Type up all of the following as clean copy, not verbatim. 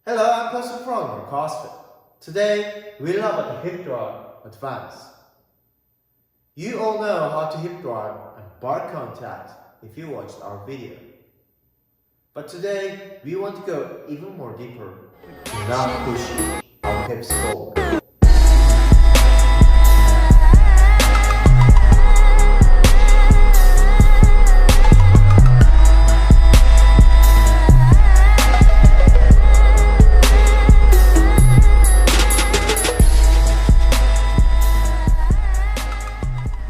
Hello, I'm Pastor from CrossFit. Today, we learn about the hip drive advance. You all know how to hip drive and bar contact if you watched our video. But today, we want to go even more deeper and not push our hips forward.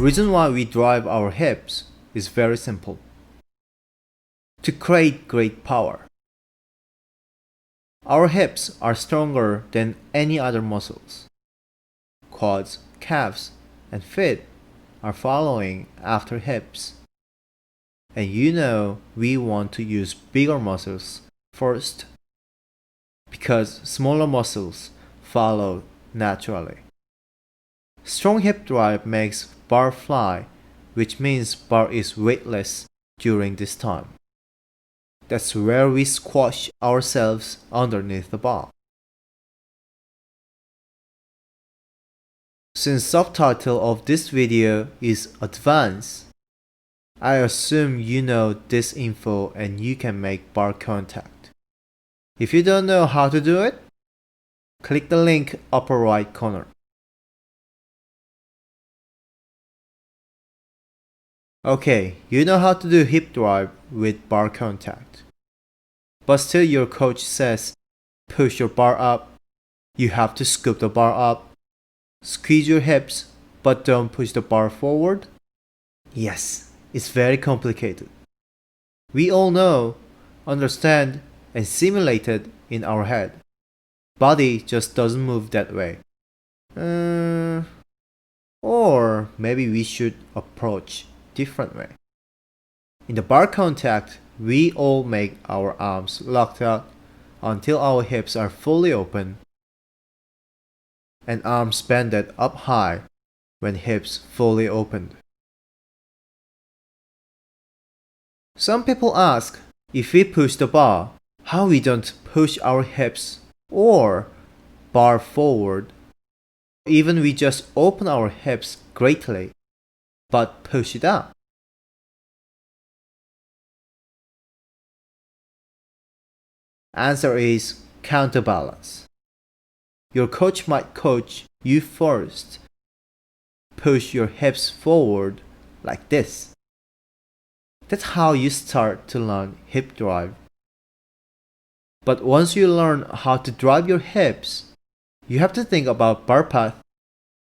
Reason why we drive our hips is very simple. To create great power. Our hips are stronger than any other muscles. Quads, calves, and feet are following after hips. And you know we want to use bigger muscles first because smaller muscles follow naturally. Strong hip drive makes bar fly, which means bar is weightless during this time. That's where we squash ourselves underneath the bar. Since subtitle of this video is Advance, I assume you know this info and you can make bar contact. If you don't know how to do it, click the link upper right corner. Okay, you know how to do hip drive with bar contact. But still your coach says, push your bar up, you have to scoop the bar up, squeeze your hips, but don't push the bar forward? Yes, it's very complicated. We all know, understand, and simulate it in our head. Body just doesn't move that way. Or maybe we should approach different way. In the bar contact, we all make our arms locked out until our hips are fully open and arms bended up high when hips fully opened. Some people ask if we push the bar, how we don't push our hips or bar forward. Even we just open our hips greatly but push it up. Answer is counterbalance. Your coach might coach you first. Push your hips forward like this. That's how you start to learn hip drive. But once you learn how to drive your hips, you have to think about bar path,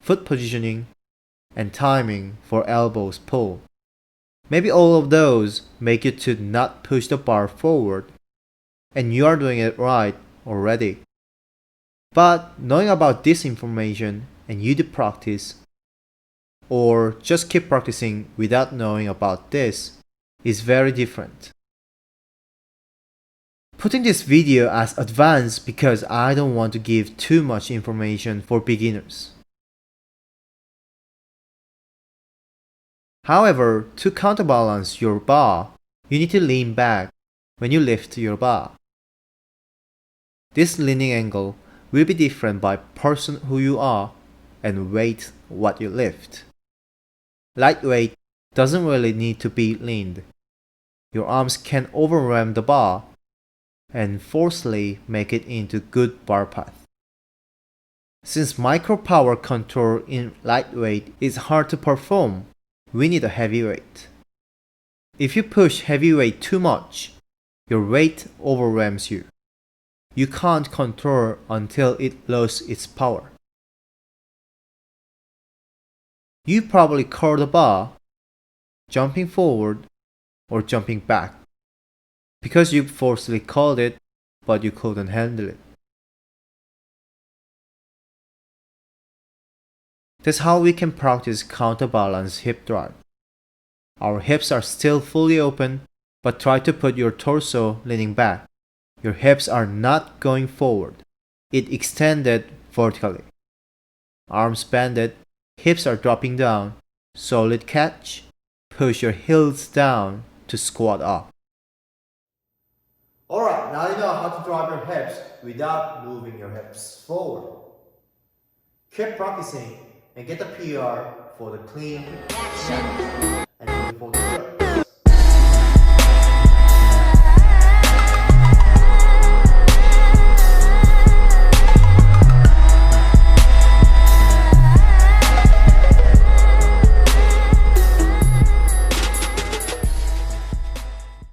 foot positioning, and timing for elbows pull. Maybe all of those make you to not push the bar forward, and you are doing it right already. But knowing about this information and you do practice, or just keep practicing without knowing about this, is very different. Putting this video as advanced because I don't want to give too much information for beginners. However, to counterbalance your bar, you need to lean back when you lift your bar. This leaning angle will be different by person who you are and weight what you lift. Lightweight doesn't really need to be leaned. Your arms can overwhelm the bar and forcefully make it into good bar path. Since micro power control in lightweight is hard to perform, we need a heavyweight. If you push heavyweight too much, your weight overwhelms you. You can't control until it loses its power. You probably curl the bar, jumping forward or jumping back, because you forcefully curled it, but you couldn't handle it. That's how we can practice counterbalance hip drive. Our hips are still fully open, but try to put your torso leaning back. Your hips are not going forward. It extended vertically. Arms bended, hips are dropping down. Solid catch. Push your heels down to squat up. Alright, now you know how to drop your hips without moving your hips forward. Keep practicing and get the PR for the clean snatch and moving forward.